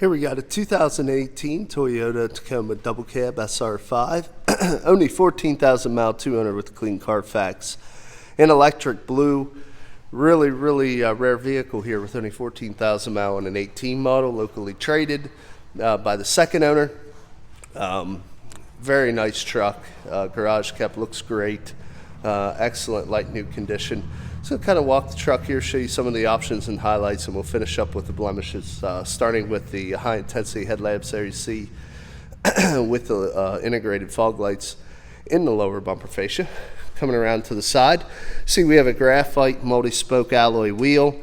Here we got a 2018 Toyota Tacoma Double Cab SR5, only 14,000 mile, 200 with clean Carfax, in electric blue. Really rare vehicle here with only 14,000 mile and an 18 model, locally traded by the second owner. Very nice truck. Garage kept, looks great. Excellent light new condition. So kind of walk the truck here, show you some of the options and highlights, and we'll finish up with the blemishes, starting with the high intensity headlamps there you see with the integrated fog lights in the lower bumper fascia. Coming around to the side, see we have a graphite multi-spoke alloy wheel,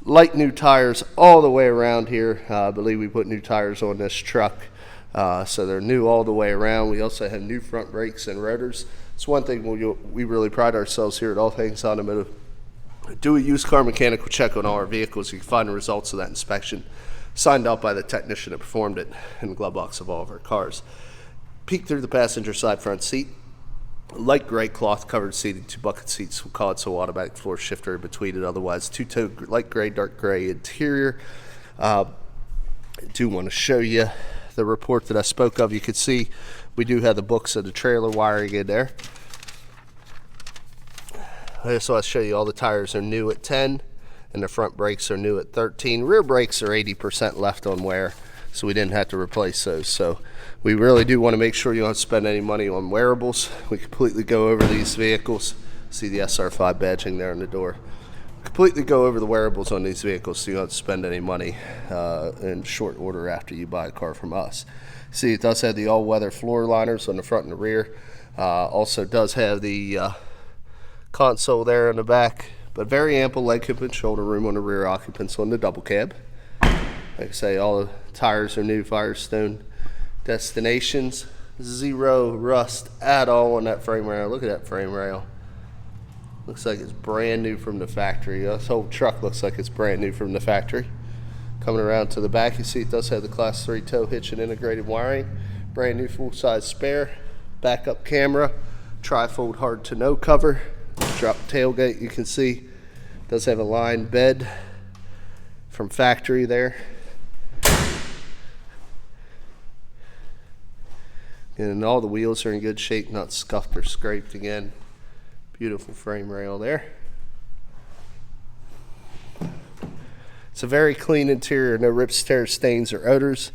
light new tires all the way around here. I believe we put new tires on this truck, so they're new all the way around. We also have new front brakes and rotors. It's one thing we really pride ourselves here at All Things Automotive. Do a used car mechanical check on all our vehicles. You can find the results of that inspection signed out by the technician that performed it in the glove box of all of our cars. Peek through the passenger side front seat. Light gray cloth covered seating, 2 bucket seats. We'll call it so, automatic floor shifter in between it. Otherwise, two-tone light gray, dark gray interior. I do want to show you the report that I spoke of. You can see we do have the books of the trailer wiring in there. So I'll show you all the tires are new at 10 and the front brakes are new at 13. Rear brakes are 80% left on wear, so we didn't have to replace those. So we really do want to make sure you don't spend any money on wearables. We completely go over these vehicles. See the SR5 badging there on the door. Completely go over the wearables on these vehicles so you don't spend any money in short order after you buy a car from us. See, it does have the all-weather floor liners on the front and the rear. Also does have the console there in the back, but very ample leg and shoulder room on the rear occupants on the double cab. Like I say, all the tires are new Firestone destinations. Zero rust at all on that frame rail. Look at that frame rail. Looks like it's brand new from the factory. This whole truck looks like it's brand new from the factory. Coming around to the back, you see it does have the Class 3 tow hitch and integrated wiring. Brand new full-size spare. Backup camera. Tri-fold hard to no cover. Drop tailgate, you can see does have a lined bed from factory there. And all the wheels are in good shape, not scuffed or scraped again. Beautiful frame rail there. It's a very clean interior, no rips, tears, stains, or odors.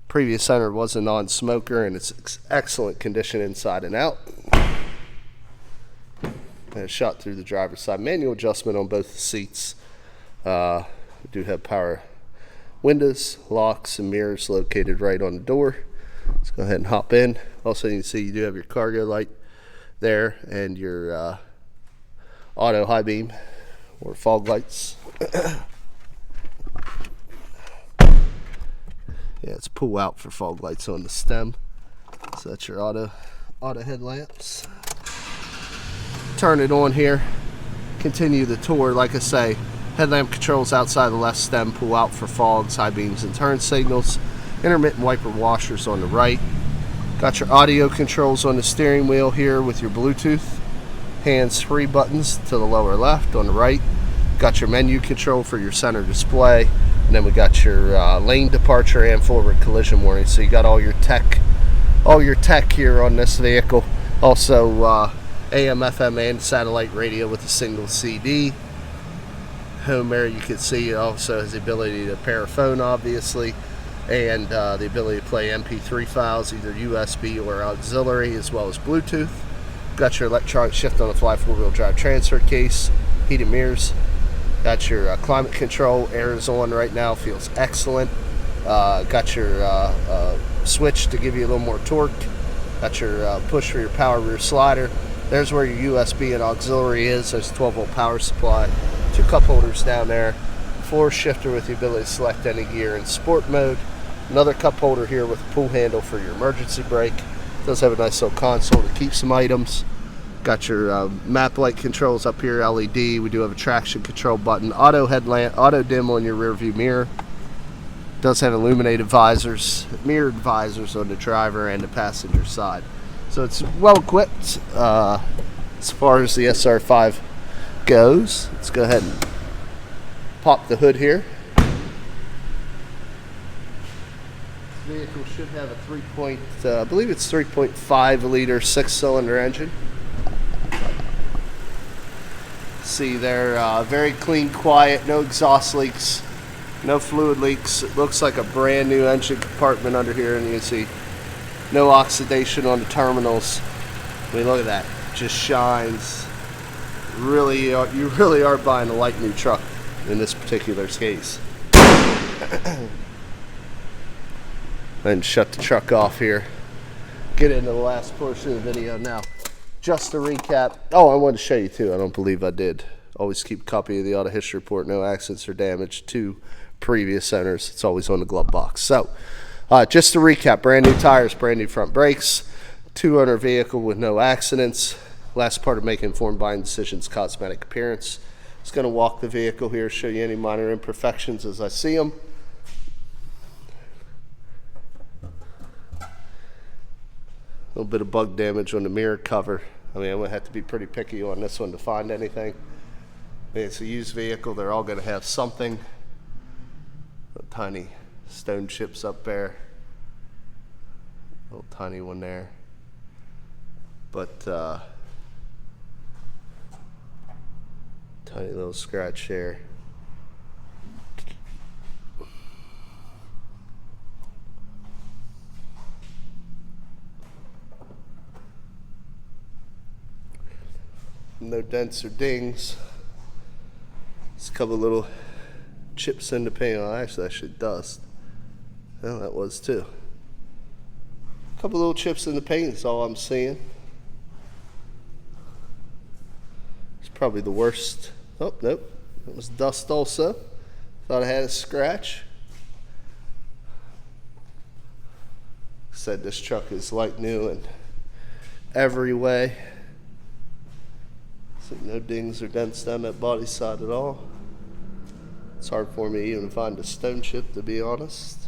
Previous owner was a non-smoker, and it's excellent condition inside and out. And a shot through the driver's side. Manual adjustment on both the seats. We do have power windows, locks, and mirrors located right on the door. Let's go ahead and hop in. Also, you can see you do have your cargo light there and your auto high beam or fog lights. Yeah, it's pull out for fog lights on the stem. So that's your auto headlamps. Turn it on here, continue the tour. Like I say, headlamp controls outside the left stem, pull out for fogs, high beams, and turn signals. Intermittent wiper washers on the right. Got your audio controls on the steering wheel here with your Bluetooth. Hands-free buttons to the lower left on the right. Got your menu control for your center display. And then we got your lane departure and forward collision warning. So you got all your tech here on this vehicle. Also, AM, FM, and satellite radio with a single CD. Home area, you can see, it also has the ability to pair a phone, obviously, and the ability to play MP3 files, either USB or auxiliary, as well as Bluetooth. Got your electronic shift on the fly 4-wheel drive transfer case, heated mirrors. Got your climate control, air is on right now, feels excellent. Got your switch to give you a little more torque. Got your push for your power rear slider. There's where your USB and auxiliary is. There's a 12-volt power supply. 2 cup holders down there. Floor shifter with the ability to select any gear in sport mode. Another cup holder here with a pull handle for your emergency brake. Does have a nice little console to keep some items. Got your map light controls up here, LED. We do have a traction control button. Auto headlamp, auto dim on your rear view mirror. Does have illuminated visors, mirrored visors on the driver and the passenger side. So it's well equipped as far as the SR5 goes. Let's go ahead and pop the hood here. vehicle should have a I believe it's 3.5 liter 6-cylinder engine. See, they're very clean, quiet, no exhaust leaks, no fluid leaks. It looks like a brand new engine compartment under here, and you can see no oxidation on the terminals. I mean, look at that, just shines. Really, you really are buying a like new truck in this particular case. And shut the truck off here. Get into the last portion of the video now. Just to recap. Oh, I wanted to show you too. I don't believe I did. Always keep a copy of the auto history report. No accidents or damage to previous owners. It's always on the glove box. So, just to recap: brand new tires, brand new front brakes, 2-owner vehicle with no accidents. Last part of making informed buying decisions: cosmetic appearance. Just going to walk the vehicle here, show you any minor imperfections as I see them. A little bit of bug damage on the mirror cover. I mean, I'm going to have to be pretty picky on this one to find anything. I mean, it's a used vehicle. They're all going to have something. Tiny stone chips up there. Little tiny one there. But, tiny little scratch there. No dents or dings. Just a couple little chips in the paint. Oh, actually dust. Well, that was too. A couple little chips in the paint is all I'm seeing. It's probably the worst. Oh, nope. It was dust also. Thought I had a scratch. Said this truck is like new in every way. So no dings or dents down that body side at all. It's hard for me even to find a stone chip, to be honest.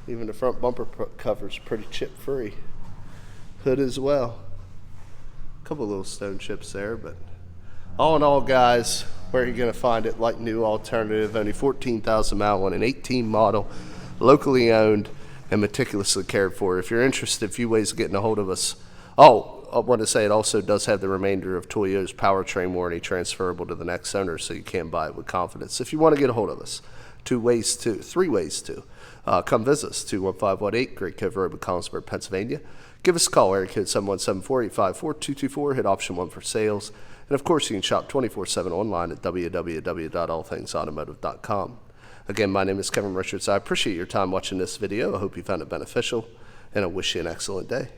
Even the front bumper cover's pretty chip free. Hood as well. A couple little stone chips there, but all in all, guys, where are you going to find it? Like new alternative, only 14,000 mile on an 18 model, locally owned and meticulously cared for. If you're interested, a few ways of getting a hold of us. Oh, I want to say it also does have the remainder of Toyota's powertrain warranty transferable to the next owner, so you can buy it with confidence. If you want to get a hold of us, three ways to. Come visit us, 21518 Great Cove Road, McCollumsburg, Pennsylvania. Give us a call, area code 717-485-4224, hit option 1 for sales. And of course, you can shop 24/7 online at www.allthingsautomotive.com. Again, my name is Kevin Richards. I appreciate your time watching this video. I hope you found it beneficial, and I wish you an excellent day.